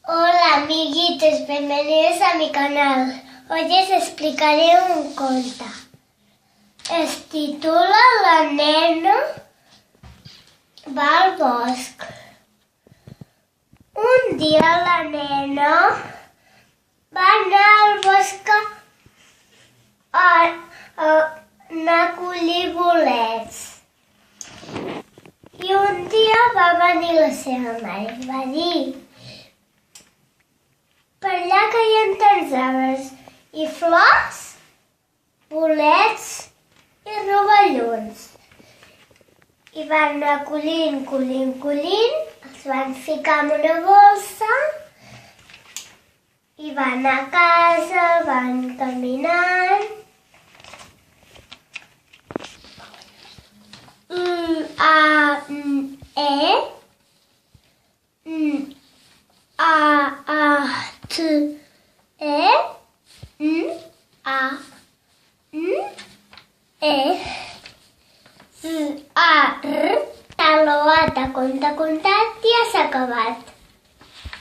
Hola amiguitos, bienvenidos a mi canal. Hoy les explicaré un conte. Es titula La nena va al bosc. Un dia la nena va anar al bosc a anar a collir bolets. I un dia va venir la seva mare i va dir: per allà que hi ha tants arbres i flors, bolets i rovellons. I van anar collint, els van ficar en una bolsa i van anar a casa, van caminant. Conte contat, ja s'ha acabat.